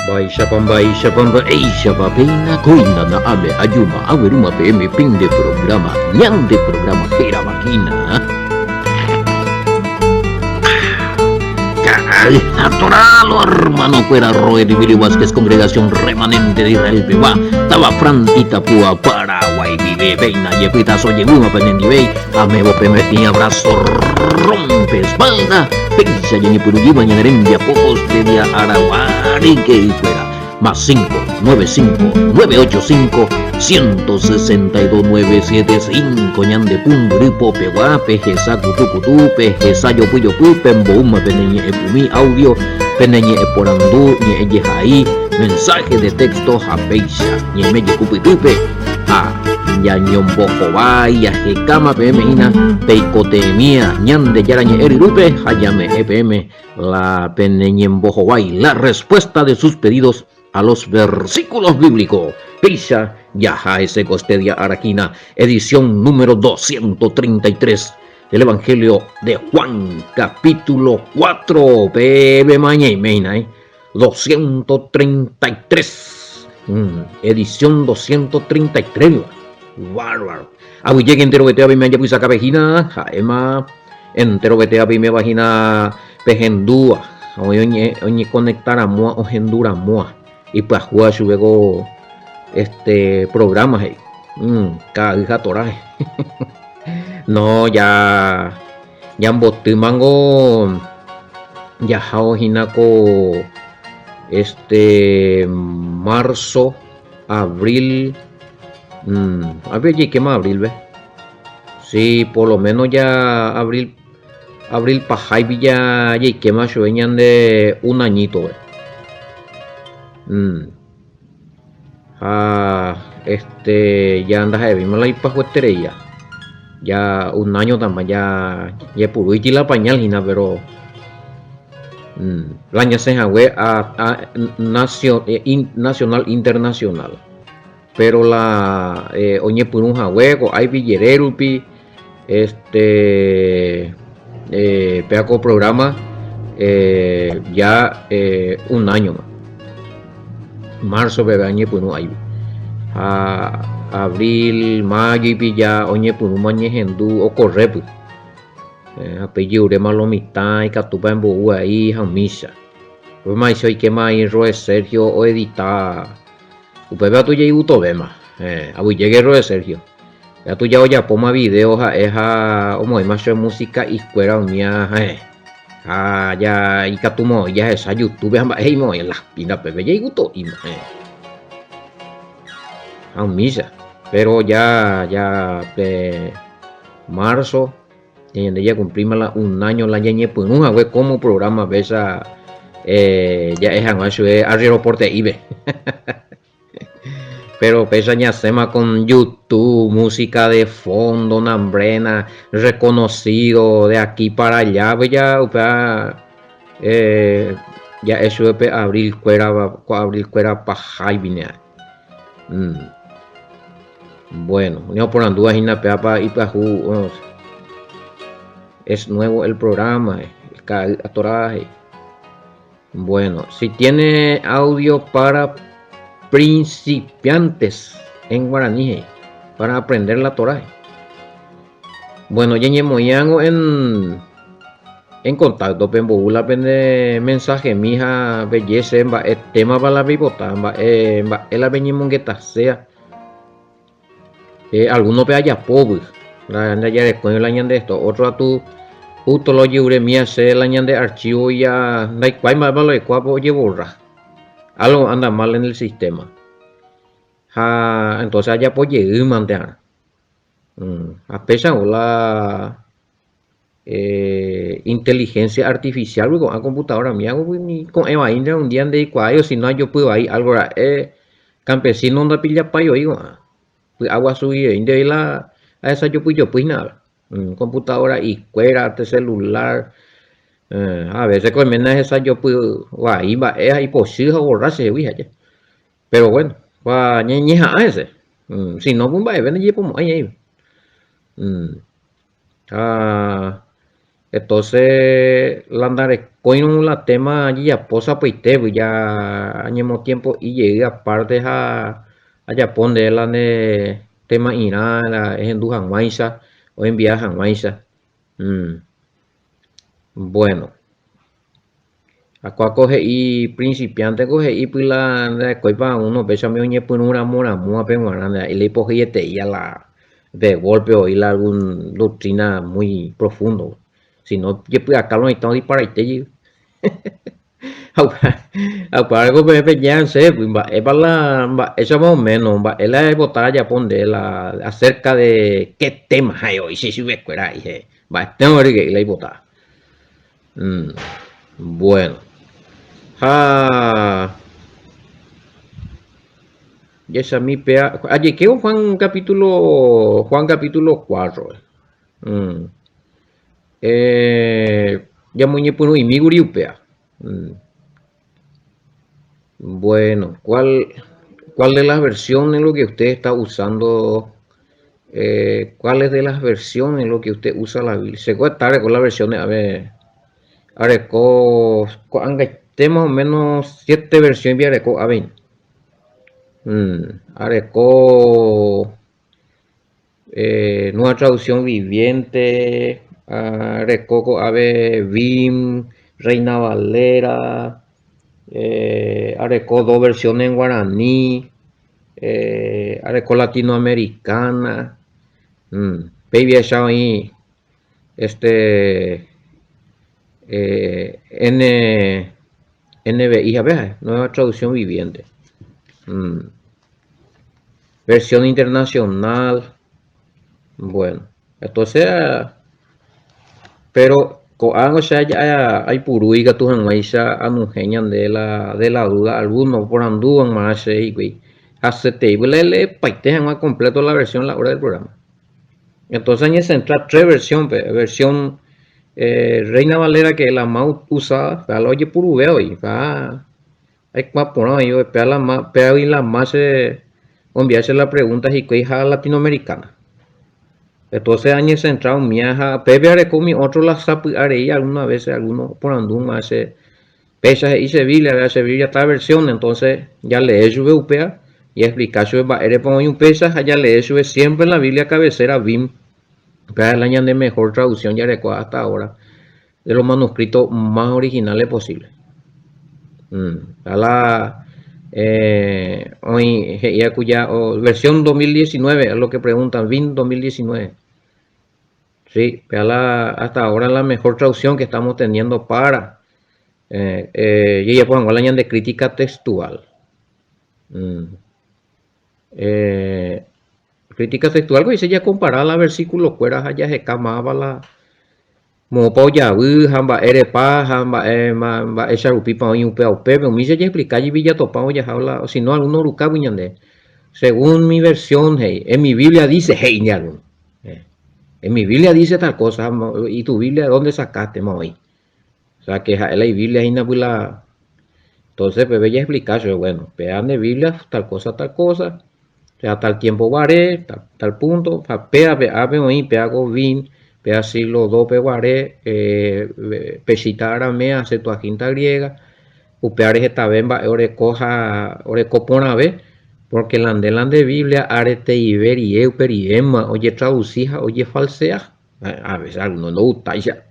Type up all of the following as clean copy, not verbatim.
Baisha pamba Asia papina koina na ame ayuma aweruma PM ping de programa nyang de programa hera máquina. Atoralo hermano fuera Roe de Viri Vázquez congregación remanente de Israel Peba Taba Frantita Pua Paraguay vive Veina Yepita soy una penendibey Amebo Pemetín abrazo rompe espalda Pensa y Purugi mañana en día pocos de día Araguari que fuera más 5 95 985 162 975 ñande pum gripo pegua pejesa kutu pejesa yo puyo pembouma peneñe epumi audio peneñe eporandu ñe ejai mensaje de texto japeisha ñe meje kupitupe a ya ñombo jovai ya jekama pmina peikotemia ñande yarañe erirupe hayame epm la peneñe mbojovai la respuesta de sus pedidos a los versículos bíblicos. Peisha Yaha ese Costedia Araquina, edición número 233 del Evangelio de Juan, capítulo 4, Bebe Mañana, 233, edición 233, bárbaro. Abu llega entero betea bime ya puisa cabejina, jaema entero betea bime vagina pehendúa, oye conectar a moa o gendura moa. Y para jugar luego programas ahí cada hija toraje no ya botimango ya jao hinako marzo abril había que más abril ve sí por lo menos ya abril pajai ya que más sueñan de un añito ve. Ya anda heavy me la ipa juestería ya un año también ya puro y la pañal hina pero la año se jagüe a nacional internacional pero la oñe por un juego hay villererupi peaco programa ya un año más marzo bebe añe puno hay abril mayo y pilla oñe puno mañe hendu o corre pues apellido de malomita y catupa en bohu ahí jamisa pues más soy que más Roe Sergio o edita upebe a tu ya uto bema abu llegué Roe Sergio ya tu ya oya poma videos a o muy más de música y escuela mía ya y catumo ya esa YouTube hamba hey mo en las pinas pepe ya gusto y misa pero ya marzo ya cumplimos un año la ñeñe pues un agüe como programa besa ya es angacho aeroporte ibe pero pesa ya sema con YouTube música de fondo nambrena reconocido de aquí para allá pues ya ya eso es abril cuera pa vine bueno no por anduas hina peapa y pa es nuevo el programa el atoraje bueno si tiene audio para principiantes en guaraní para aprender la Torah. Bueno, ya moyango en contacto pembula pende mensaje mija belleza el tema para la bibota el abeñimongueta sea alguno pe haya pobre la anda ya después el año de esto otro a tu justo lo lleve mía se el año de archivo ya no hay cual más malo de cuapo borra algo anda mal en el sistema entonces allá pues llegué mantener a pesar de la inteligencia artificial con la computadora mía con Eva Indra un día de cuayo si no yo puedo ahí algo campesino no pilla payo digo pues agua subir de la a esa yo pues nada computadora y cuera celular a veces con menos esa yo puedo ahí va es imposible borrarse pero bueno va ñeñeja ese si no pues va a venir como ahí Entonces, la andare con la tema ya posa peite ya añemo tiempo y llegué aparte a Japón de la de tema ina la es en Duhan Maisa o en viaje Maisa. Bueno, acá coge y principiante coge y pila de coipa uno pesa mi oñe pun una mora mua penguana y le poje y a la de golpe o ir algún doctrina muy profundo. Si no, yo pues acá lo necesitamos para ite para algo me ya sé, es para la eso más o menos, es la batalla ponde la acerca de qué temas hay hoy, si se ve fuera dije, va, tengo que la votar. Bueno. Ah, ya esa mi pea. Ayer que Juan capítulo 4. Mm. Ya muy puno y mi guriupea. Bueno, ¿cuál de las versiones es lo que usted está usando? ¿Cuál es de las versiones lo que usted usa la Biblia? Se puede estar con las versiones, a ver, areco, más o menos 7 versiones de areco, a ver. Areco, nueva traducción viviente, areco, ave, Vim, Reina Valera, areco dos versiones en guaraní, areco latinoamericana, baby echado ahí, NBI, a ver, nueva traducción viviente. Versión internacional. Bueno, entonces, pero o sea, ya hay puruiga tu hanwaisa anujeñan de la duda, algunos por anduan más güey. Hacete y le paitean más completo la versión la hora del programa. Entonces en esa entra tres versiones, versión Reina Valera que es la más usada, la oye puro veo y va hay más por yo, pega la más enviarse la pregunta y que es latinoamericana. Entonces años centrado miaja pepe areco mi otro la sapi arei algunas veces algunos por andún hace pesas y Sevilla esta versión entonces ya le sube upea y explicar su ere pongo un pesas allá le sube siempre en la Biblia cabecera BIM para el año de mejor traducción ya adecuada hasta ahora de los manuscritos más originales posibles. A la hoy ya cuya versión 2019 es lo que preguntan BIM 2019. Sí, hasta ahora la mejor traducción que estamos teniendo para y ya pongo la de crítica textual. Crítica textual, pues dice ya comparar la versículo fuera allá se camaba la mopo ya hamba erepa hamba esa rupipa hoy un peo pepe me dice ya explicar y villa topado ya habla o si no alguno ruca viñande según mi versión hey, en mi Biblia dice hey ni algún en mi Biblia dice tal cosa, ¿y tu Biblia dónde sacaste, Moy? O sea, que la Biblia es una. Entonces, pues, ya explicarse, bueno, vean de Biblia, tal cosa, o sea, tal tiempo varé, tal punto, pea, oí, pea govin, pea siglo 2, pe varé, pesita aramea, septuaginta griega, upeare esta bemba, ore copona ve, porque la de Biblia, arete iberi, euperiema, oye traducija, oye falsea, a veces algunos no gusta ya.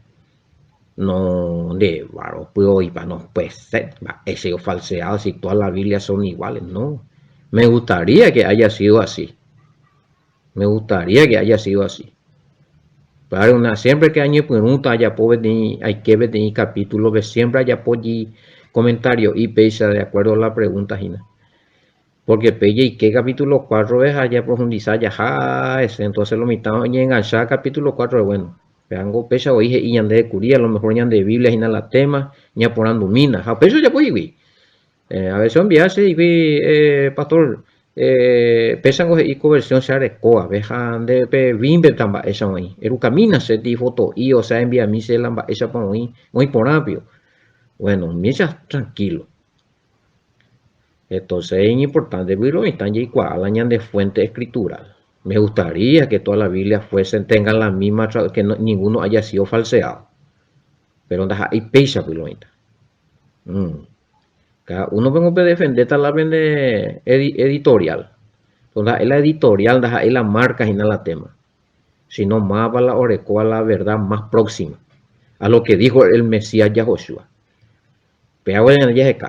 No, de varo, pues, no puede ser, ese falseado si todas las Biblias son iguales, no. Me gustaría que haya sido así. Me gustaría que haya sido así. Pero siempre que haya pregunta, haya hay que ver en capítulo, siempre haya comentario y pesa de acuerdo a la pregunta, Gina. Porque pelle y que capítulo 4 es allá profundizar ya, entonces lo mitad y enganchar capítulo 4 es bueno. Veango pesa o dije y de curía, a lo mejor ya de Biblia y la tema, ya por andumina, a peso ya puede a ver, son viajes y pastor, pesan y conversión se recoa, vejan de bimbe tamba esa hoy. Eru camina se di foto y o sea envía mi se lamba esa pa hoy, muy por rápido. Bueno, misa tranquilo. Entonces es importante verlo están ya igual de fuente escritural. Me gustaría que toda la Biblia tengan la misma, que ninguno haya sido falseado. pero anda hay peisa piloita. Cada uno vengo a defender tal la vende editorial. Entonces la editorial da ahí la marca y no la tema. Sino más va la oreco a la verdad más próxima a lo que dijo el Mesías Yahoshua. Pero en el YGK,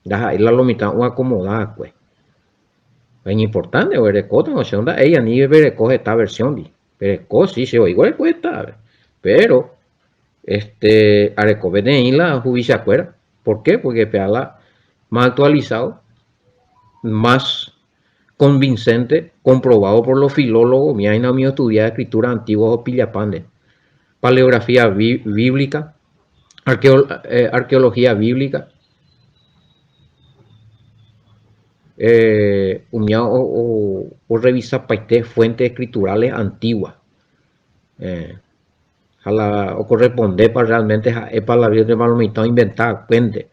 da ahí la lomita o acomodada pues. Es importante, oreco, o sea, ella ni recoge esta versión, pero sí se oigo cuesta, pero areco ven la jubicia acuerda. ¿Por qué? Porque peala más actualizado, más convincente, comprobado por los filólogos. Mi aina mío estudiar escritura antigua o pillapande, paleografía bíblica, arqueología bíblica, o revisa paité fuentes escriturales antiguas. O corresponde para realmente para la vida de Palomita inventar cuente.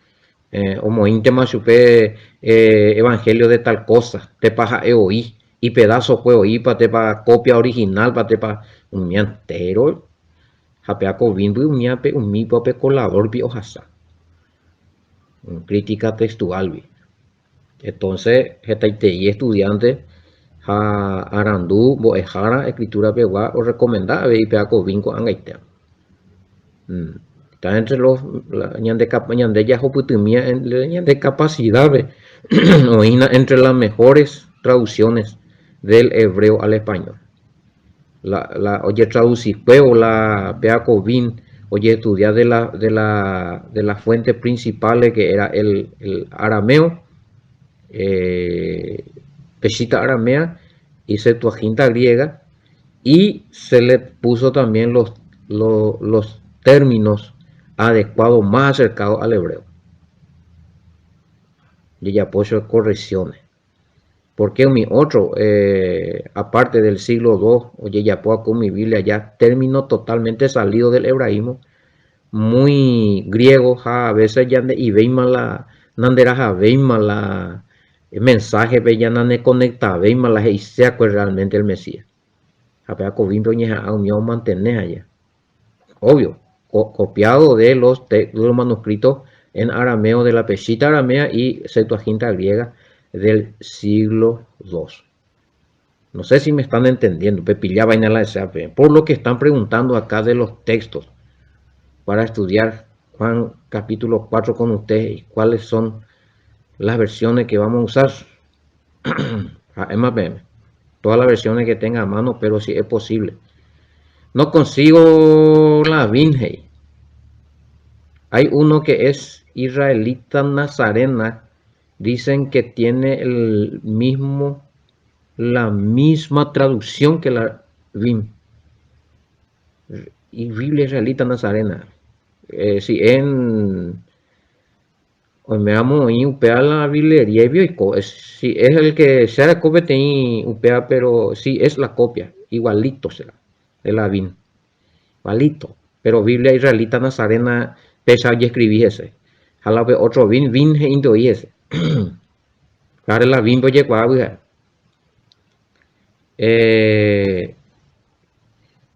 Como íntema supe evangelio de tal cosa, te paja oí y pedazo fue oí para te pa copia original para te pa un mi entero japeaco vindo un mi pape colador bi hojasa crítica textual vi. Entonces y estudiante a arandú boejara escritura pegua o recomendada y peaco vinco angaita. Está entre los ñande ya joputumía de capacidad entre las mejores traducciones del hebreo al español. Oye traducir o la Beacovin, oye estudiar de las fuentes principales que era el arameo, Peshitta aramea y Septuaginta griega, y se le puso también los términos adecuados más acercados al hebreo. Y ya puso correcciones. Porque mi otro, aparte del siglo II, oye, ya puedo con mi Biblia, ya término totalmente salido del hebraísmo, muy griego, a veces ya de ibeima la, nandera ja veima la mensaje, ve ya nane conecta, veima la y sea pues realmente el Mesías. A ver, covimbo ñeja a unión mantener allá. Obvio, copiado de los manuscritos en arameo de la Peshitta aramea y Septuaginta griega del siglo II. No sé si me están entendiendo, pepillaba en la SAP. Por lo que están preguntando acá de los textos para estudiar Juan capítulo 4 con ustedes, cuáles son las versiones que vamos a usar. Todas las versiones que tenga a mano, pero si es posible. No consigo la Vinhei. Hay uno que es israelita nazarena. Dicen que tiene la misma traducción que la BIM. Y Biblia israelita nazarena. Si hoy me amo y upea la Biblia si es el que sea copia upea, pero sí es la copia, igualito será de la BIM. Igualito. Pero Biblia israelita nazarena pesa y escribí ese. Jala otro BIM indo y ese. Claro, la BIM oye cuál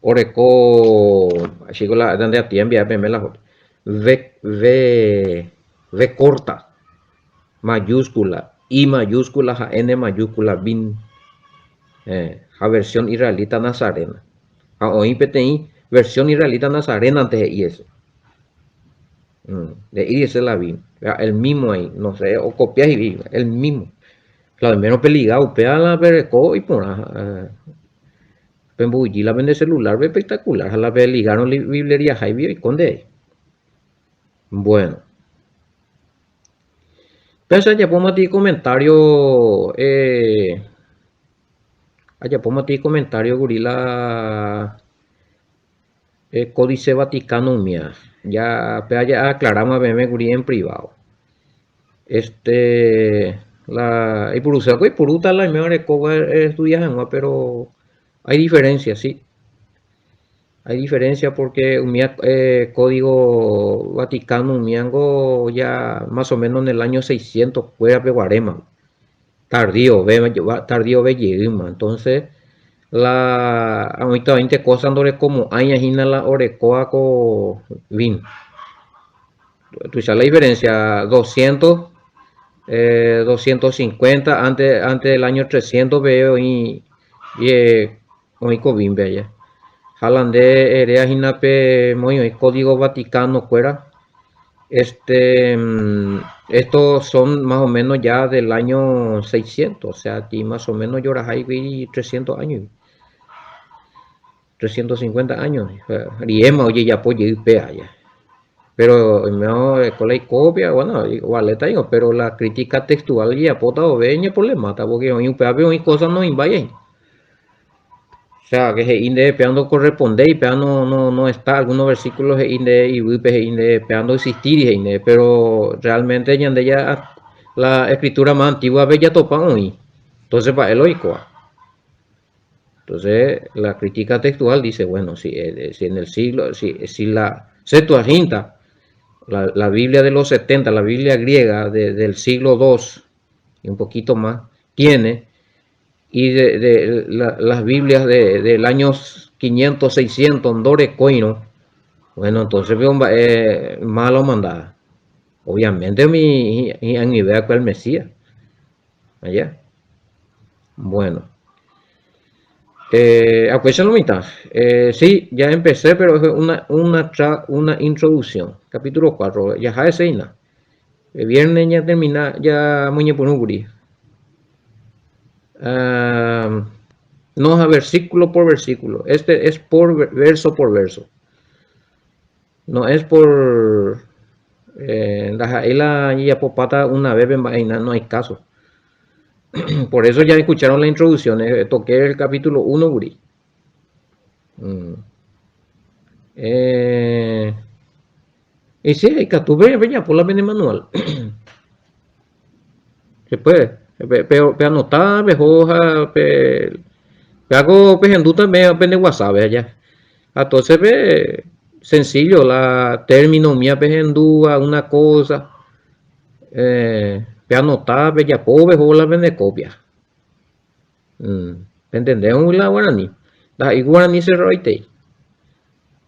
Oreco, así con la donde atiende a la V corta, mayúscula, I mayúscula, N mayúscula, BIN, a versión israelita nazarena. A hoy PTI, versión israelita nazarena antes de IS. De IS la BIN, el mismo ahí, no sé, o copias y el mismo. Claro, menos peligado, pega la pereco y por Pembulli la vende celular ve espectacular, la ve ligaron librería Jaivio y Conde. Bueno. Pero ya podemos ti comentario allá podemos ti comentario gorila Códice Vaticano mía. Ya aclaramos a verme guri en privado. Y por usar y por uta la mejor estudias pero hay diferencias, sí. Hay diferencia porque un código Vaticano miango ya más o menos en el año 600 fue a Peguarema. Tardío ve entonces la ahorita 20 cosas donde como años y la orecoa con vin. Tú sabes la diferencia, 200, 250, antes del año 300 veo y hoy con vin bella. Hablando erea hinape muy código Vaticano fuera. Estos son más o menos ya del año 600, o sea, aquí más o menos lloras ahí 300 años, 350 años. Riema, oye, ya pues ya. Pero no, con la copia, bueno, igual está digo, pero la crítica textual ya pota o veña problema, porque hoy un pedazo y cosas no invayen. O sea, que se inde peando corresponde y peando no está, algunos versículos se inde y wipe se inde peando existir y inde, pero realmente ya la escritura más antigua ve ya topa hoy. Entonces para eloico. Entonces la crítica textual dice, bueno, si en el siglo, si la Septuaginta, la Biblia de los 70, la Biblia griega del siglo II y un poquito más, tiene y las Biblias del año 500, 600, Dore Coino, bueno, entonces veo malo mandada. Obviamente mi idea con el Mesías. Allá. Bueno. Apuesta la mitad. Sí, ya empecé, pero es una introducción. Capítulo 4. Ya es Seina. El viernes ya termina, ya muñe punuguri. No es versículo por versículo. Este es por verso por verso. No es por la ya popata una vez no hay caso. Por eso ya escucharon la introducción. Toqué el capítulo 1, guri. Y sí, hay que tú ya por la vene manual. Se puede. Pero anotar, hoja, hago pejenduta, me aprende WhatsApp allá. Entonces ve sencillo, la término mía pehendúa, una cosa. Anotar, ya pobre, la vende copia. ¿Entendemos la guaraní? La guaraní se roite.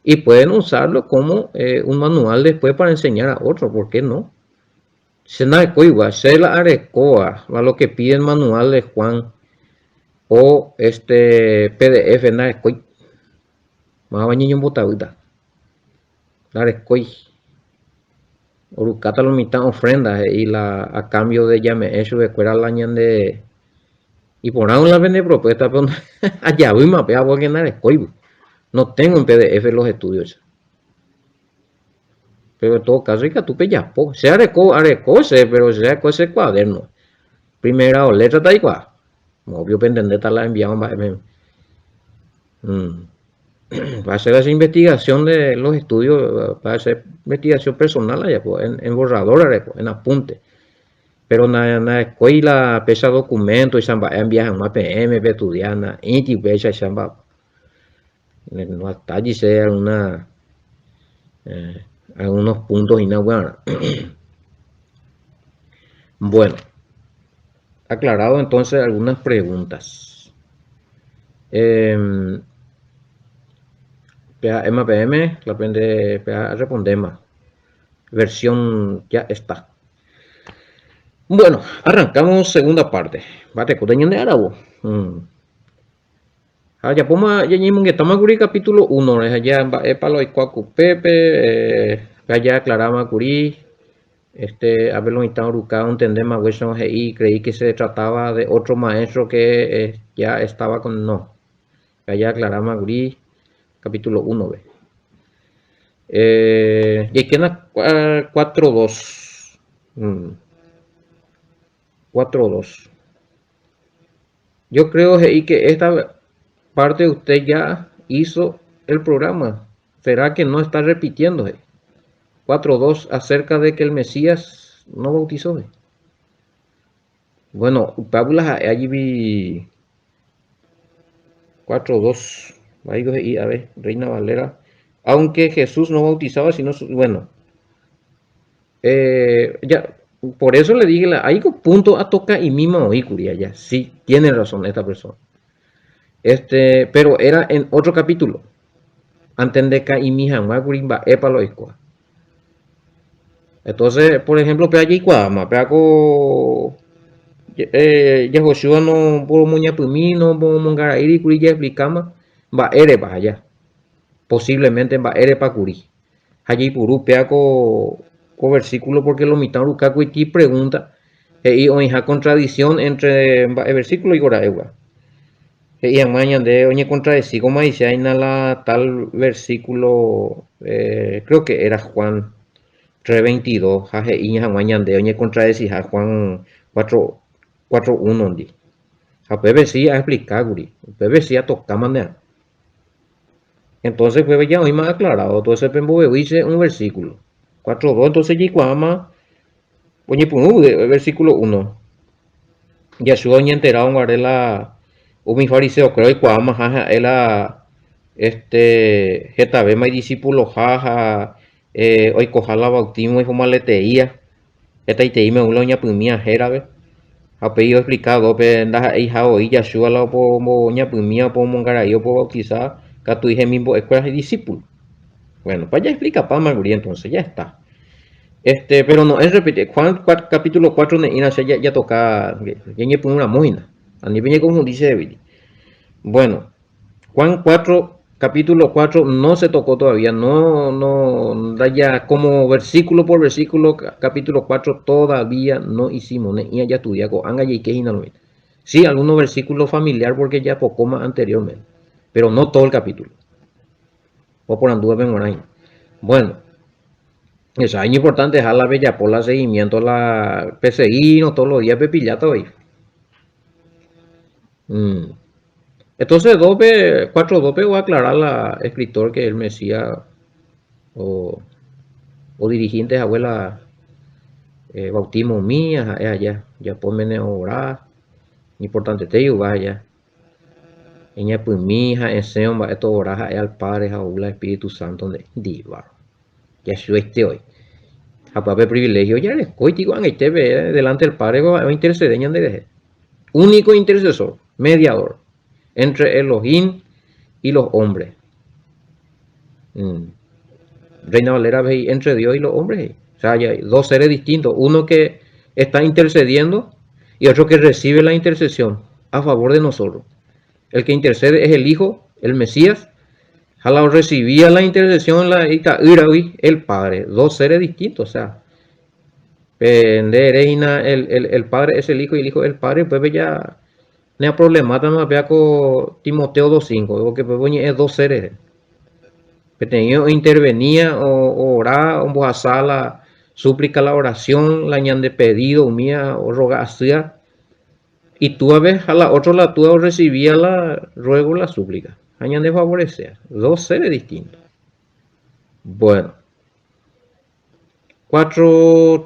Y pueden usarlo como un manual después para enseñar a otro, ¿por qué no? Se la arecoa, a lo que pide el manual de Juan o este PDF na escoi. Más bañillo botadita. La escoi. Orucata lo mitad ofrendas y a cambio de llame eso de fuera la de y por ahora la vende propuesta pero allá voy mapear porque nada escoi. No tengo en PDF los estudios. Pero en todo caso, hay que tú ya, se arecose, pero se ese cuaderno. Primera o letra está igual. Obvio, para entender, la enviaban para hacer esa investigación de los estudios, para hacer investigación personal allá, pues, en borrador, en apunte. Pero en la escuela, pesa documentos, y se envían una PM, estudiana, y pesa, se no hasta allí sea una. Algunos puntos inaguanas. Bueno, aclarado entonces algunas preguntas. MPM, la aprende respondemos. Versión ya está. Bueno, arrancamos segunda parte. Bate coteño de árabe. Ya poma ya ñimon que estamos curi capítulo 1, ya para lo cuacu Pepe, ya aclaramos curi. Haberlo intentado educar, entender más hueso y creí que se trataba de otro maestro que ya estaba con no. Ya aclaramos curi capítulo 1 ve. Y queda 4-2. 4-2. Yo creo que esta parte usted ya hizo el programa. ¿Será que no está repitiendo? 4.2 acerca de que el Mesías no bautizó. Bueno, Pablo allí vi 4.2. A ver, Reina Valera. Aunque Jesús no bautizaba, sino bueno. Ya, por eso le dije, hay un punto a tocar y mismo oícuria ya. Sí, tiene razón esta persona. Pero era en otro capítulo. Antes de que mi jamás gurimba epa lo iscoa. Entonces, por ejemplo, pe allí cuadama, pe ako Yahoshua no por muña pumino, por mongarairi curi ya explicama, va ere pa allá. Posiblemente va ere pa curi. Allí puru pe ako versículo porque lo mitan rukaku y pregunta y oija contradicción entre el versículo y gora ewa. Y amañan de oñe contradecir como dice hay la tal versículo creo que era Juan 3:22 jaje y amañan de oñe contradecir a Juan 4:1 di. A PBC a explicar guri. PBC a tocar manera. Entonces pues ya hoy más aclarado, entonces pembo dice un versículo 4:2 entonces yicuama oñe punu de versículo 1. Yeshua oñe enterado guardé la mi fariseo creo y cuama jaja era jetabe mai discípulo jaja hoy cojala bautismo y maleteía esta itei me ulo ña pymia jerabe ha pedido explicado pe ndaja hija hoy Yeshua la po ña pymia po mongarayo po bautizar catu dije mismo escuela y discípulo. Bueno, pues ya explica pa Magurí entonces ya está. Pero no es repetir. Juan capítulo 4 ya toca ya ni pone una moina. A ni viene como dice David. Bueno, Juan 4 capítulo 4 no se tocó todavía, no da ya como versículo por versículo capítulo 4 todavía no hicimos, ya estudiamos, anga y que sí, algunos versículos familiar porque ya poco más anteriormente, pero no todo el capítulo. O por anduve en bueno, eso es importante dejar la bella por la seguimiento, la PCI, no todos los días pepillata hoy. Entonces, 4.2 voy a aclarar al escritor que él me decía, o dirigentes, abuela, bautismo mía, allá, ya ponme orar, importante te digo, vaya. Ella pues mi hija, ese hombre, esto oraja al Padre, al Espíritu Santo, de diva. Ya sueste hoy. A papel privilegio, ya les coitigo en este delante del Padre, va a interceder en de único intercesor, mediador, entre Elohim y los hombres. Reina Valera ve entre Dios y los hombres. O sea, hay dos seres distintos. Uno que está intercediendo y otro que recibe la intercesión a favor de nosotros. El que intercede es el Hijo, el Mesías. Jalao recibía la intercesión, el Padre. Dos seres distintos. O sea, el Padre es el Hijo y el Hijo es el Padre. Pues ya no hay problema. También vea con Timoteo 2:5. Porque pues es dos seres. Que tenía intervenía o orar o voz a la súplica, la oración, la ñan de pedido mía o rogación. Y tú a veces a la otra la tú recibía la ruego la súplica. Añan de favorecer. Dos seres distintos. Bueno. 4.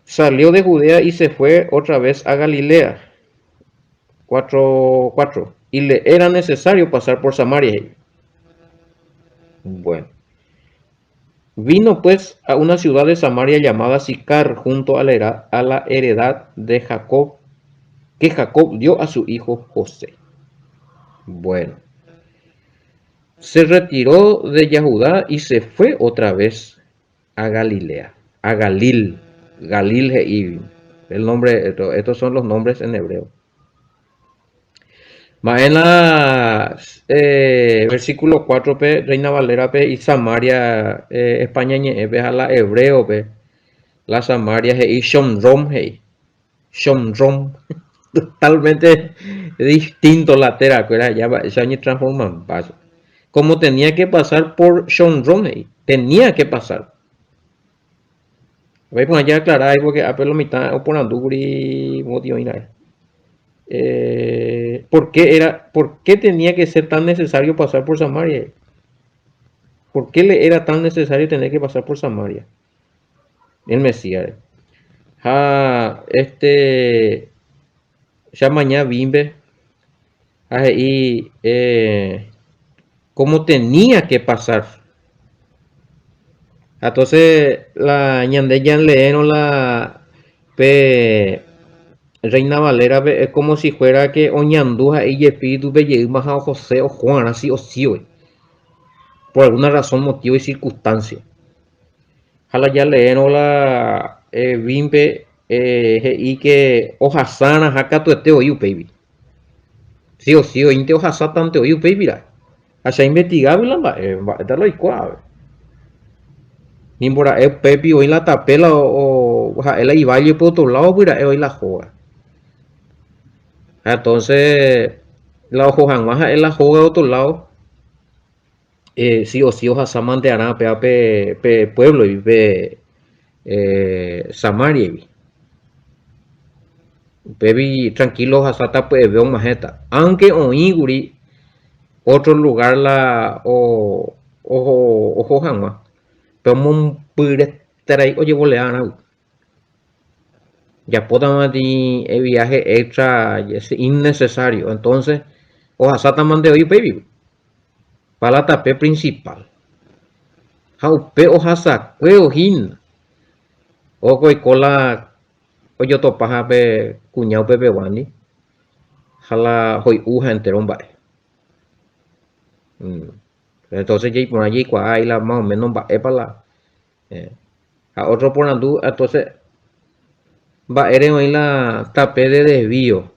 Salió de Judea y se fue otra vez a Galilea. 4. Y le era necesario pasar por Samaria. Bueno. Vino pues a una ciudad de Samaria llamada Sicar, junto a la heredad de Jacob, que Jacob dio a su hijo José. Bueno. Se retiró de Yahudá y se fue otra vez a Galilea, a Galil, Galil el nombre, estos son los nombres en hebreo. En la versículo 4 Reina Valera y Samaria España a la hebreo la Samaria y Shomrom totalmente distinto la tera que era ya se transforman paso. Como tenía que pasar por Shomrom tenía que pasar. Voy a poner ya aclarar porque a pelo mitad o por anduguri motivo y nada. ¿Por qué tenía que ser tan necesario pasar por Samaria? ¿Por qué le era tan necesario tener que pasar por Samaria? El Mesías. Ya mañana bimbe. Ahí, ¿cómo tenía que pasar? Entonces, la ñande ya leyeron la Reina Valera es como si fuera que Oñandúa y espíritu de más a José o Juan, así o sí, güey. Por alguna razón, motivo y circunstancia. Jala ya leeno la Bimpe y que Ojasana Jaka tuete oyu, baby. Sí o sí, o inte Ojasa tante oyu, baby. Hasta investigable la está lo igual. Ni por ahí Pepi hoy la tapela o él ahí vaya por otro lado, mira, hoy la joda. Entonces, la hoja más él la joda de otro lado. Sí o sí, hoja samanteará pe pueblo y pe Samaria. Pepi tranquilo, hasta pues veo majeta. Aunque oí otro lugar la o hoja más. Pero mon pure trae oye boleana. Ya podamos de viaje extra es innecesario. Entonces, hoja sata mande hoy baby. Para la tape principal. Jaupe hoja sacue ojin. Ojo y cola oye topaja pe cuñado pepe guani. Jala hoy uja entero un bae. Entonces ya por allí ahí la más o menos bae para la a otro por andu entonces va a hoy la tape de desvío.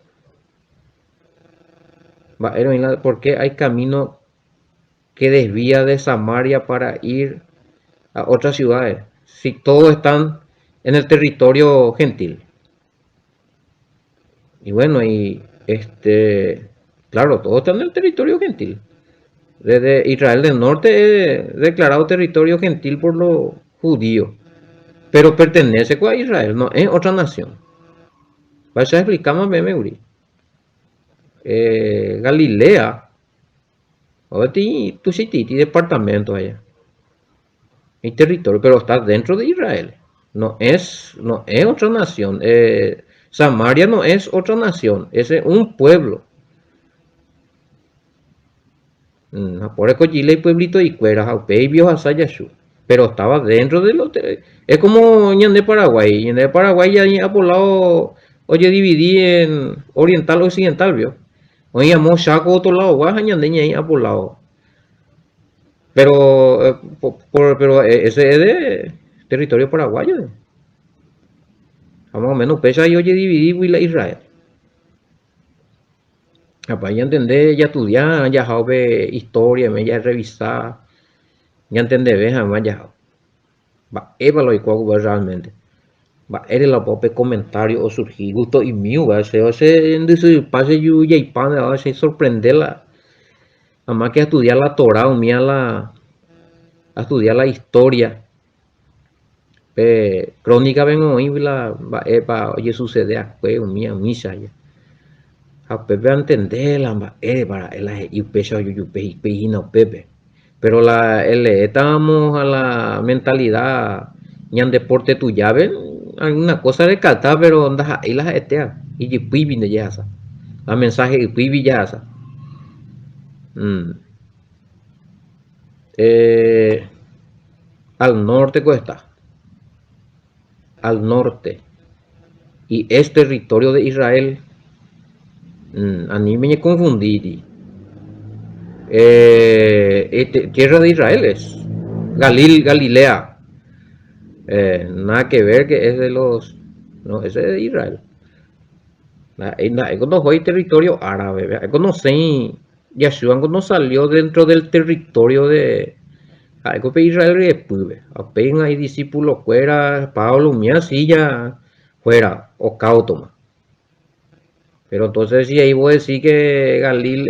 Va a hoy la porque hay camino que desvía de Samaria para ir a otras ciudades, si todos están en el territorio gentil. Y bueno, y claro, todos están en el territorio gentil. Desde Israel del Norte es declarado territorio gentil por los judíos, pero pertenece a Israel, no es otra nación. Vas a explicar más, Meuri. Galilea, tu sitio, departamento allá. Y territorio, pero está dentro de Israel. No es otra nación. Samaria no es otra nación, es un pueblo. Por eso Chile y pueblito y cueras, pero estaba dentro de los. Es como de Paraguay. De Paraguay ya por lado, oye, dividí en oriental occidental, vio. Oye, llamó Chaco otro lado, guaja, ahí a por lado. Pero, pero ese es de territorio paraguayo. Más o menos, pesa y oye dividir la Israel. Capaz ya entender, ya estudiar, ya sabe historia, ya revisar, ya entender, jamás ya. Va, lo y cuál realmente. Va, eres la pope comentario o surgir gusto y mío, va, se en ese pase yo ya y pan, va, se sorprenderla. Además que estudiar la Torah, mía a estudiar la historia. Crónica ven hoy la va, oye sucede a mía misa ya. A Pepe entender la para el y peso yo Pepe. Pero estamos a la mentalidad ñan deporte tu llave, alguna cosa de cata, pero andas ahí las etea y yo pibi de ya la mensaje y pibi ya al norte cuesta, al norte y es territorio de Israel. A mí me confundí. Tierra de Israel es Galilea. Nada que ver que es de los. No, ese es de Israel. Cuando fue territorio árabe, conocí Yahshua cuando salió dentro del territorio de algo que Israel después. Apenas hay discípulos fuera, Pablo, mía, sí ya fuera, o cautoma. Pero entonces si ahí voy a decir que Galil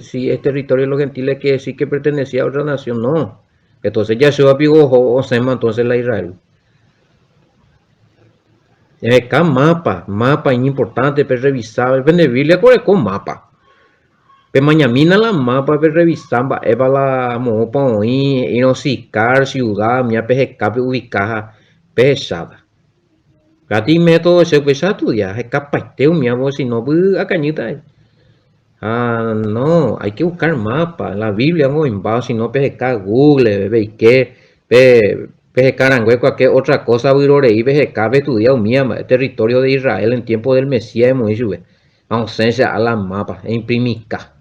si es territorio de los gentiles que sí que pertenecía a otra nación, no. Entonces ya se va a pigo o Sema, entonces la Israel. Acá mapa importante para revisar, el Biblia con mapa. Pero mañana la mapa para revisar, va la mopa y no sicar ciudad, mi escape ubicada pesada. Gati método ese pues estudiar, es capaz de un miavo si no a cañita. No, hay que buscar mapa. La Biblia no en base, si no pesca Google, ve que Pejecarangüe, cualquier otra cosa, Virorei, Pejecabe, estudiado mía, territorio de Israel en tiempo del Mesías de Moisés, ausencia a la mapa, imprimica.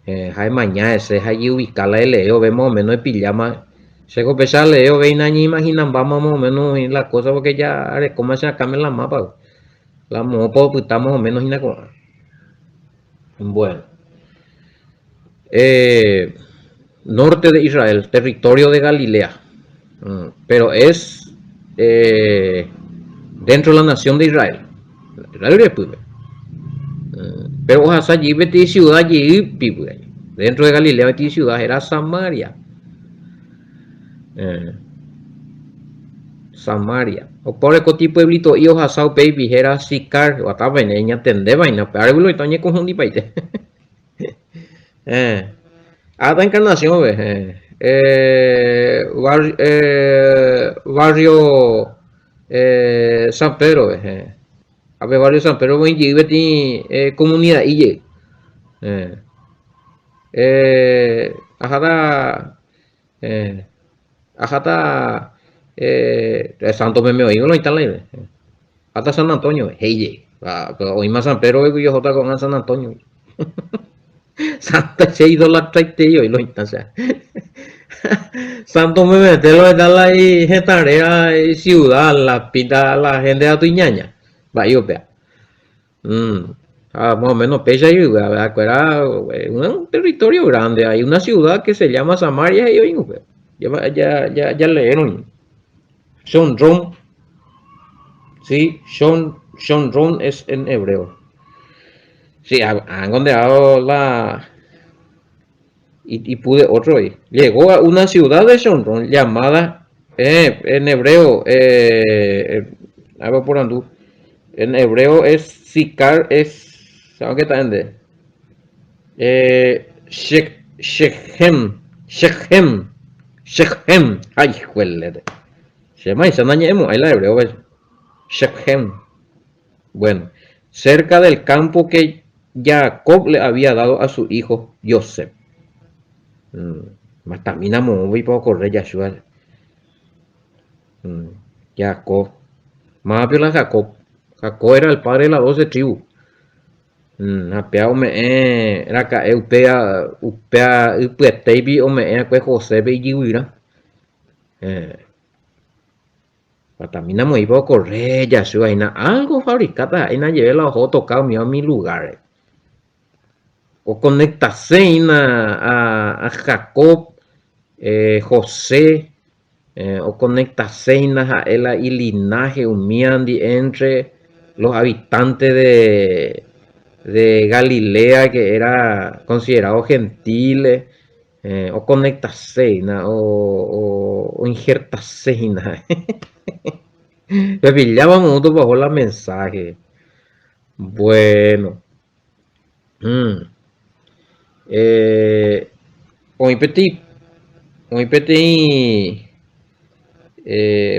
Hay mañana ese, hay ubicarla de leo, vemos más o menos de pijama. Se copesa leo, ve y imaginan, vamos más o menos en la cosa, porque ya, ¿cómo se cambia la mapa? La mopo, pues estamos más o menos en la. Bueno. Norte de Israel, territorio de Galilea, pero es dentro de la nación de Israel. Pero ojalá allí vete ciudad allí, dentro de Galilea vete ciudad era Samaria. Samaria. O por el tipo pueblito y ojalá baby era Sicar, o estaba en ella tende vaina, pero algo lo estañe conjunto y paite. Hasta Encarnación, barrio San Pedro, a ver, barrio San Pedro, comunidad y ajata Santo Memeo, no está la hasta San Antonio, hey, hoy más San Pedro, yo jota con San Antonio. Santa se idolatra y lo instancia. Santo me mete lo de la tarea ciudad, la pinta la gente de Atuiñaña. Va yo vea. Más o menos pesa y era un territorio grande. Hay una ciudad que se llama Samaria y hoy ya leyeron. Shonron. Sí, Shonron es en hebreo. Sí, han condenado la. Y pude otro ahí. Llegó a una ciudad de Shonron llamada en hebreo, algo por andú. En hebreo es Sicar, ¿saben qué está en Shechem. Ay, juelete. Shema y Sanañemo, ahí la hebreo, ¿ves? Shechem. Bueno, cerca del campo que Jacob le había dado a su hijo Joseph. Mas también voy para correr Yahshua. Jacob. Más piola Jacob. Jacob era el padre de las 12 tribus. Apeado me era que upea upetebi o me era que José be yiwira. También voy para correr Yahshua. Algo fabricada. Ahí na llevé la ojo tocado mi lugar. O conectarse a Jacob, José, o conectarse a él y linaje humiandi entre los habitantes de Galilea que era considerado gentiles, o conectarse o injertarse. Me pillaban mucho bajo la mensaje. Bueno. Hoy petit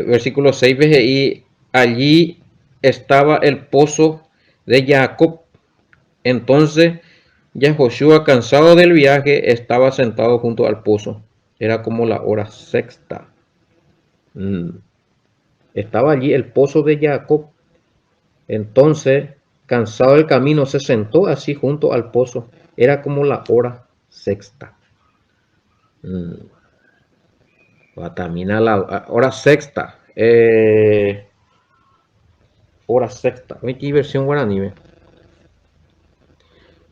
versículo 6 y allí estaba el pozo de Jacob. Entonces ya Josué, cansado del viaje, estaba sentado junto al pozo. Era como la hora sexta. Estaba allí el pozo de Jacob. Entonces, cansado del camino, se sentó así junto al pozo. Era como la hora sexta. También a la hora sexta. Hora sexta. ¿Qué versión guaraní?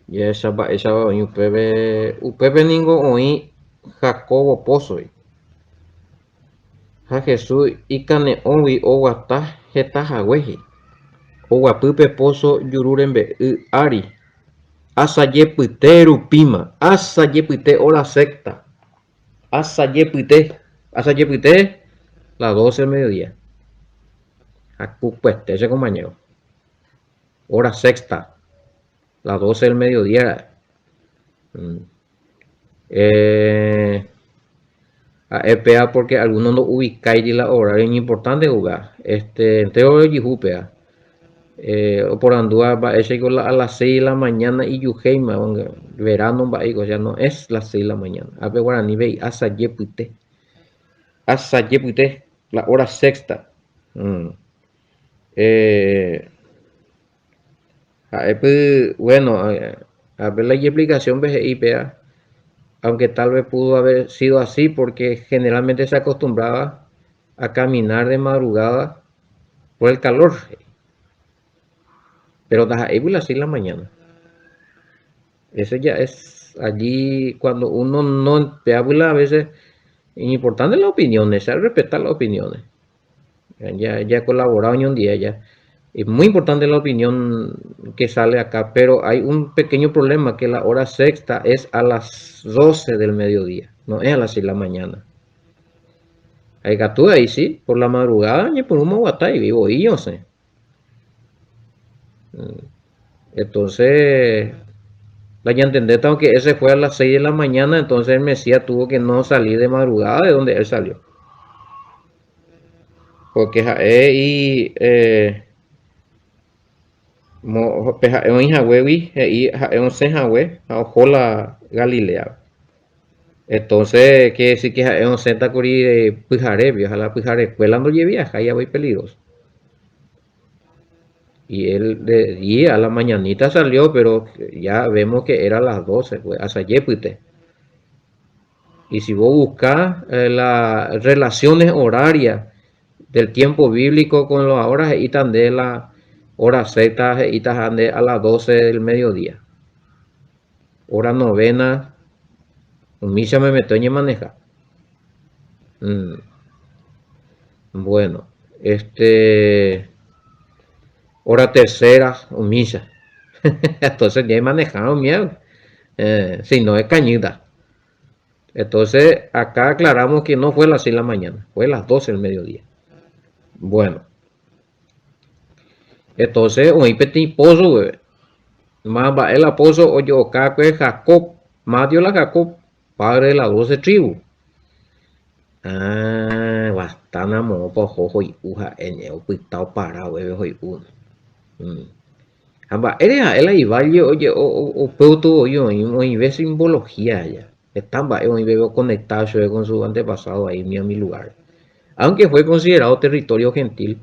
Y esa va upebe ningo oí Jacobo pozo. A Jesús y cane owi o guata jeta jagüeji. O guapüpe pozo yururembe ari. Asa yepite rupima. Asa yepite hora sexta. Asa yepite las 12 del mediodía. Pues ese compañero. Hora sexta. Las 12 del mediodía. EPA porque algunos no ubicáis la hora es importante jugar. Entero de Yihupea. Por andúa va a las 6 de la mañana y Yuheima, verano va o sea, no es las 6 de la mañana. A ver, guaraní ve asa yepute. Asa yepute. la hora sexta. Eh, bueno, a ver la explicación BGIPA, aunque tal vez pudo haber sido así porque generalmente se acostumbraba a caminar de madrugada por el calor, pero desde ahí así en la mañana. Eso ya es allí cuando uno no te habla a veces, es importante las opiniones, se respetar las opiniones. Ya he colaborado en un día ya. Es muy importante la opinión que sale acá, pero hay un pequeño problema que la hora sexta es a las 12 del mediodía, no es a las 6 de la mañana. Hay que ahí sí, por la madrugada, y por un y vivo y yo sé. Entonces, la ya entendé tanto que ese fue a las 6 de la mañana, entonces el Mesías tuvo que no salir de madrugada de donde él salió. Porque y es un Hawái y es un Senhawái, a Galilea. Entonces, quiere decir que es un Santa Curi de Pujare, ojalá Pujare, cuelando y viaja, ya voy peligroso. Y él y a la mañanita salió, pero ya vemos que era las 12, pues, hasta Yepute. Y si vos buscas las relaciones horarias del tiempo bíblico con las horas, y tan de la hora sexta, y tan de a las 12 del mediodía. Hora novena, misa me meto en manejar. Bueno, hora tercera, misa. Entonces ya he manejado miedo. Si no es cañita. Entonces acá aclaramos que no fue a las 6 de la mañana, fue a las 12 del mediodía. Bueno, entonces un petit pozo, güey. Más va el aposo oye acá que Jacob, más dio la Jacob, padre de las 12 tribus. Ah, bastante amor por jojo y uja en el cuitao para güey un. Amba, eres a él ahí vale, oye, o peuto oye, o ve simbología ya. Están va, veo conectado con su antepasado ahí en mi lugar. Aunque fue considerado territorio gentil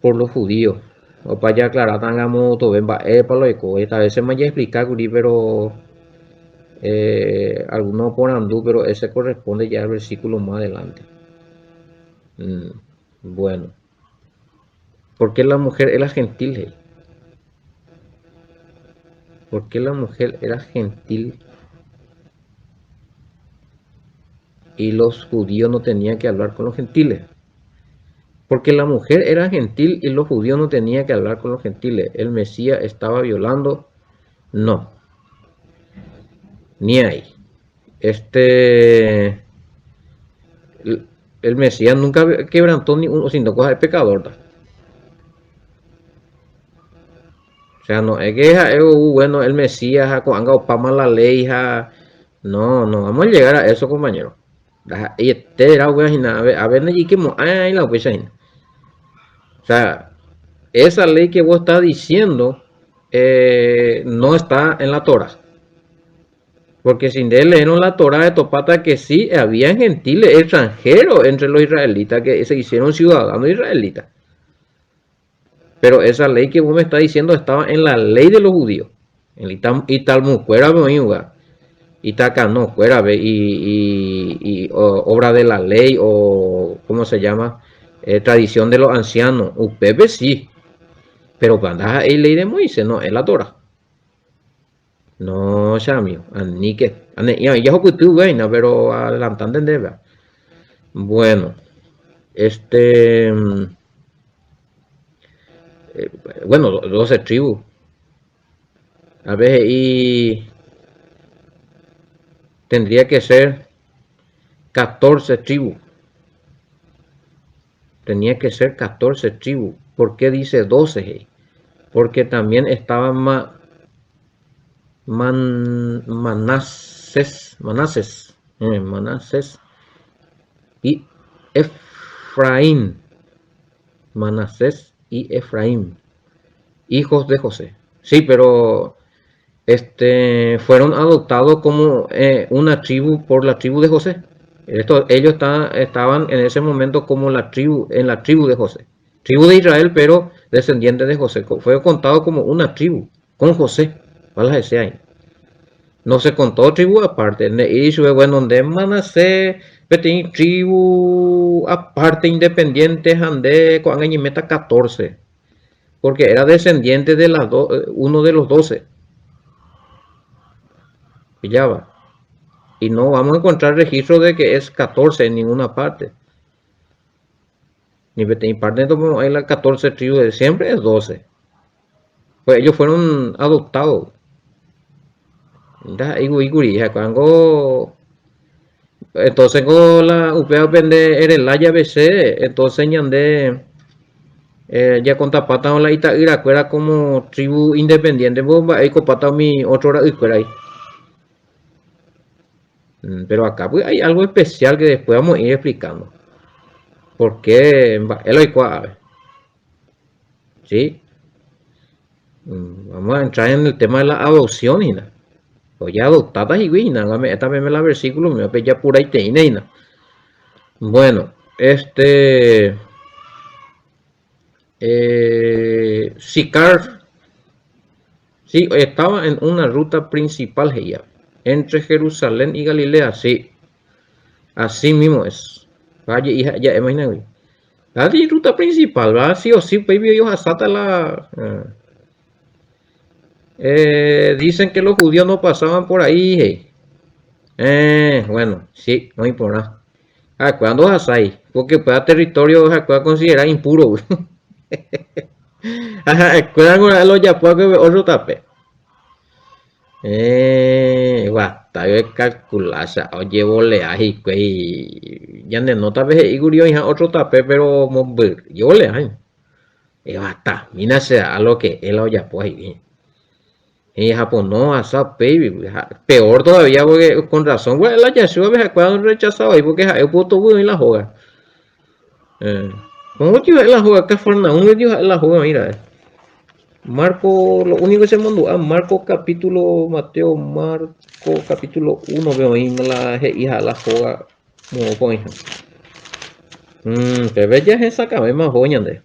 por los judíos. O para ya aclarar, tangamos todo ven va, para lo eco, esta vez se me haya explicado, pero algunos por andú, pero ese corresponde ya al versículo más adelante. Bueno, ¿por qué la mujer era gentil? ¿Por qué la mujer era gentil y los judíos no tenían que hablar con los gentiles? Porque la mujer era gentil y los judíos no tenían que hablar con los gentiles. ¿El Mesías estaba violando? No, ni ahí. El Mesías nunca quebrantó ni uno, sino cosas de pecador. O sea, no es que bueno, el Mesías, cuando opama la ley, no, no vamos a llegar a eso, compañero. Y este era, a ver, y que ay, la pues, o sea, esa ley que vos estás diciendo no está en la Torah. Porque sin de leyeron la Torah de Topata que sí había gentiles extranjeros entre los israelitas que se hicieron ciudadanos israelitas. Pero esa ley que vos me estás diciendo estaba en la ley de los judíos. Y Talmud fuera y no fuera y obra de la ley o ¿cómo se llama? Tradición de los ancianos. Upepe sí. Pero cuando hay ley de Moisés, no, es la Torah. No, Shamio, ni que. Ya tú vaina, pero adelantando en debe. Bueno, bueno, 12 tribus. A ver, y tendría que ser 14 tribus. Tenía que ser 14 tribus. ¿Por qué dice 12? Porque también estaban Manases y Efraín. Manasés y Efraín, hijos de José. Sí, pero fueron adoptados como una tribu por la tribu de José. Ellos estaban en ese momento como en la tribu de José, tribu de Israel, pero descendiente de José. Fue contado como una tribu con José. No se contó tribu aparte. Y bueno, donde Manasé, Petín, tribu aparte independiente, Handé, con meta 14. Porque era descendiente de uno de los 12. Pillaba. Y no vamos a encontrar registro de que es 14 en ninguna parte. Ni Petín parte como hay la 14 tribus, siempre es 12. Pues ellos fueron adoptados. Entonces con la UPA vende Erelaya BC, entonces ñande ya con tapata la Itaira era como tribu independiente, bomba ahí copata mi otro hora ahí. Pero acá pues, hay algo especial que después vamos a ir explicando. ¿Por qué? ¿Sí? Vamos a entrar en el tema de la adopción y nada. Pues ya adoptadas y guina, esta vez me la versículo, me voy a ya pura y teina. Bueno, Sicar, sí, estaba en una ruta principal ya, entre Jerusalén y Galilea, sí, así mismo es. Vaya, hija, ya imagínate. La ruta principal, ¿va? Sí o sí, pues ellos hasta la... dicen que los judíos no pasaban por ahí. Bueno, sí, no importa. ¿Cuándo vas ahí? Porque para territorio se puede considerar impuro. Escuelan los yapuas que otro tape. Basta de calcularse. Oye, voleaje, y ya no tal vez igurio hija otro tape, pero yo voleaje. Basta, mira sea lo que él oye pues bien. En Japón no, asa baby, peor todavía porque con razón, güey, la Yashua me acuerdo rechazado ahí porque es puto bueno y la joga. ¿Cómo que la joga que Fernando la joga, mira. Marco, lo único que se mandó a Marco capítulo, Mateo, Marco capítulo 1, veo ahí la hija la joga, como con hija. Pero ya es esa cabeza más joña de.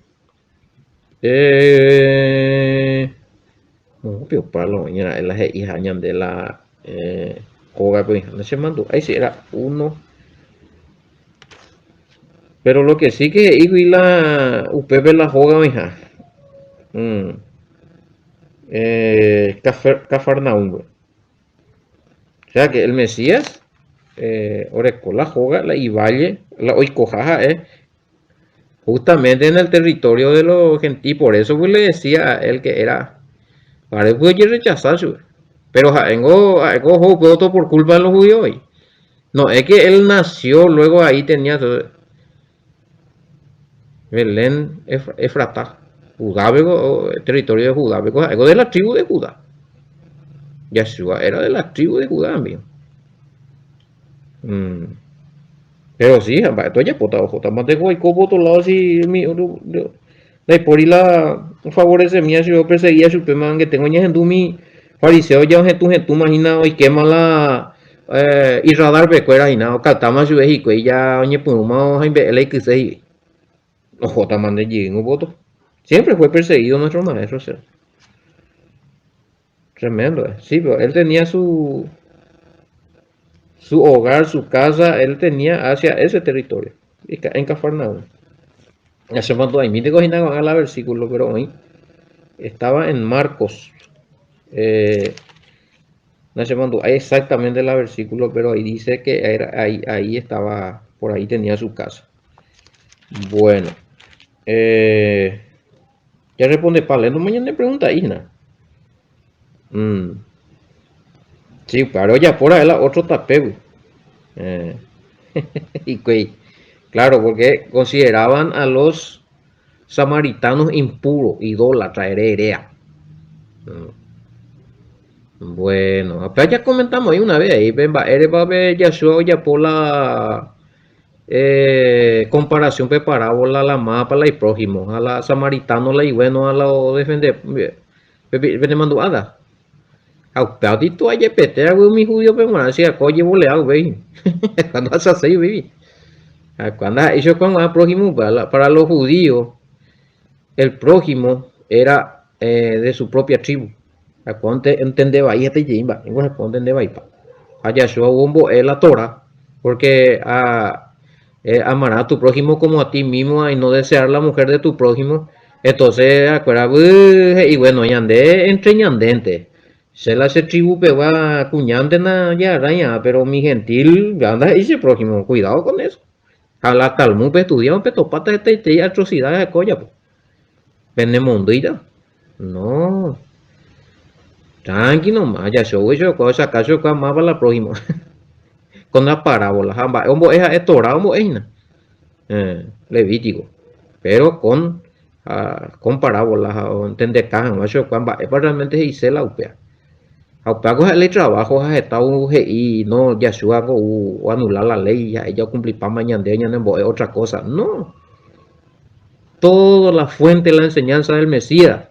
Pero para lo mañana la hija de la joga, pues no se mandó. Ahí sí era uno. Pero lo que sí que y la UPB la joga, hija. Cafarnaúm. O sea que el Mesías, Oreco la joga, la Ivalle, la Oicojaja, justamente en el territorio de los gentiles. Por eso pues, le decía a él que era, para él puede rechazar, pero tengo voto por culpa de los judíos. No, es que él nació, luego ahí tenía Belén, Efratá, Judá, territorio de Judá, algo de la tribu de Judá. Yeshua era de la tribu de Judá, amigo. Pero sí, esto ya potado, más de Guaycopo, otro lado, si por ahí la favorece mía, si yo perseguía su tema, que tengo ya en mi fariseo, ya en tu imaginado, y quema la y radar becuera, y nada, catama su vejico, y ya, oye, pues, vamos a ver, que se los J. Man de Jing, voto. Siempre fue perseguido nuestro maestro, o sea. Tremendo, sí, pero él tenía su hogar, su casa, él tenía hacia ese territorio, en Cafarnaúm. Ya se mandó ahí, mire que a la versículo, pero hoy estaba en Marcos. No se mandó exactamente la versículo, pero ahí dice que era, ahí estaba, por ahí tenía su casa. Bueno, ya responde Paleno, mañana le pregunta Isna. Sí, pero ya por ahí la otro tapé, y claro, porque consideraban a los samaritanos impuros, idólatras, herea. Bueno, acá ya comentamos ahí una vez, ahí eres va a ver Yahshua ya por la comparación parábola la mapa la y prójimo, a la samaritano la y bueno a la defender, vende manduada. Aupati tu aye petera güey mi judío pe mwana si acoye boleado güey. Cuando hace así güey. Cuando eso cuando el prójimo para los judíos el prójimo era de su propia tribu. Cuando entendeba ahí te lleva, igual cuando entendeba ahí pa. Allá yo bombo es la Torah porque amar a tu prójimo como a ti mismo y no desear la mujer de tu prójimo. Entonces, acuérdate, y bueno, yandé entre ñandente. Se la se tribu pegua cuñante na ya araña, pero mi gentil, anda ese prójimo, cuidado con eso. A la Talmud estudiamos petopata esta atrocidades de colla, pues. Penemondita. No. Tranquilo, nomás, ya yo voy a sacar yo más para la próxima. Con la parábola, hombo es Torah, hombo es Levítico. Pero con parábolas, entender caja, no yo cuando es realmente hice la upea. Aupea el trabajo ha estado y no ya yo hago o anular la ley, ya ella cumplí para mañana es otra cosa. No. Toda la fuente de la enseñanza del Mesías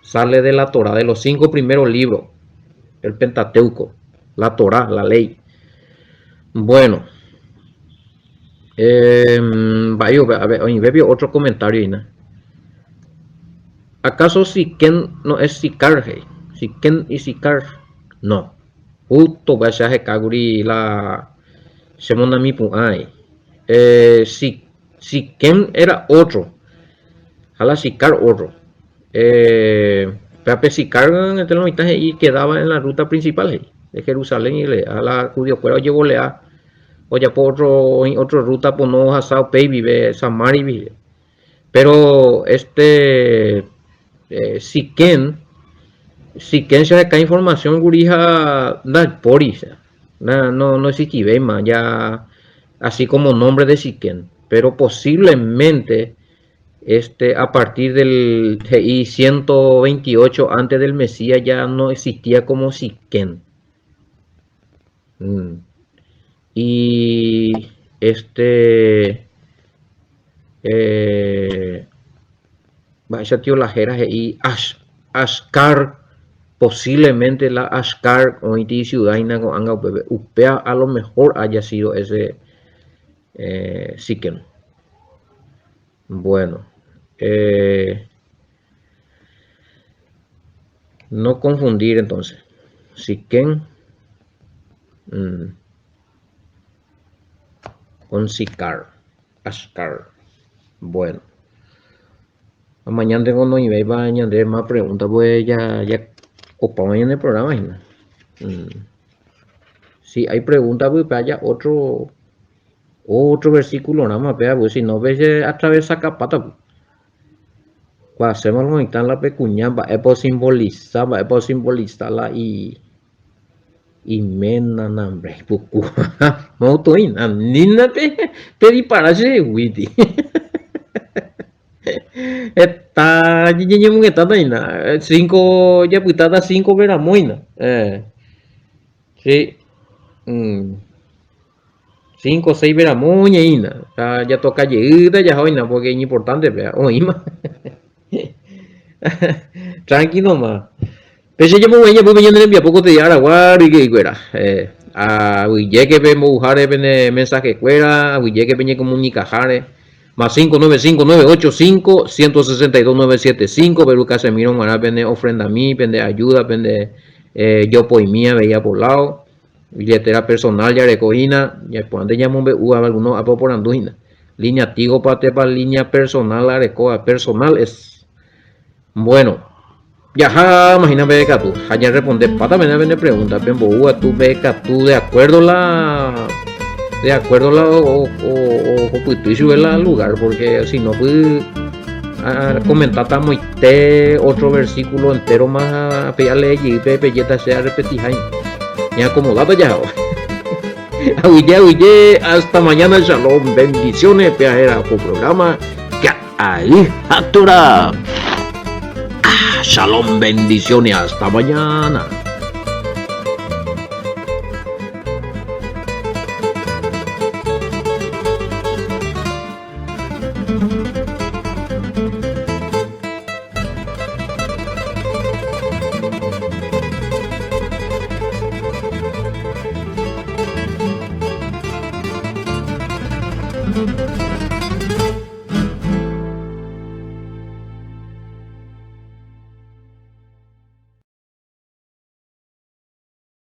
sale de la Torah, de los 5 primeros libros, el Pentateuco, la Torah, la ley. Bueno, a ver, otro comentario, ¿no? ¿Acaso Siquén no es Sicar? Siquén y Sicar, no. Justo va a ser Kaguri la semana mi punay. Siquén era otro. A la Sicar otro. Pero Sicar y quedaba en la ruta principal de Jerusalén y a la judío fuera llevó lea o ya por otro ruta por no asado pay vive Samari vive. Pero Siquén se acá información gurija da poris no existe más ya así como nombre de Siquén, pero posiblemente a partir del GI 128 antes del Mesías ya no existía como Siquén. Y vaya tío la jera GI Ashkar, posiblemente la Ashkar o ciudad upea a lo mejor haya sido ese Siquén. Bueno, no confundir entonces Siquén con Sicar, Ashkar. Bueno, mañana tengo no iba a añadir más preguntas, pues ya ocupamos en el programa. Si hay preguntas, pues vaya otro versículo nada más, pues si no ves a través de esa capata, pues. Cuando hacemos lo que está en la pecuña, es por simbolizarla y mena nambre, puku. No estoy nina te disparase, witi. Está yendo que está ahí, 5 ya putada 5 veramoina. Sí. 5 o 6 veramoña ina. Ya toca llegar ya hoy porque es importante, oíma. Tranquilo más. Pero yo me voy a venir poco te diara y que fuera. A que vemos buscar mensaje fuera, a que venga comunicar más 595985162 pero Casemiro Mara vende ofrenda a mí, vende ayuda, vende yo por mía veía por lado, billetera personal ya recogina, ya cuando llamo algunos a por anduina. Línea tigo para línea personal la recoa personal es bueno. Ya, imagínate beca tú, allá responde pata me pregunta, pero tú beca tú de acuerdo o pues tú subes al lugar porque si no pues comentar muy otro versículo entero más a pegarle y pelleta sea repetir y acomodado ya. Huye, hasta mañana, shalom, bendiciones, peajera por programa que ahí actora. Shalom, bendiciones, hasta mañana.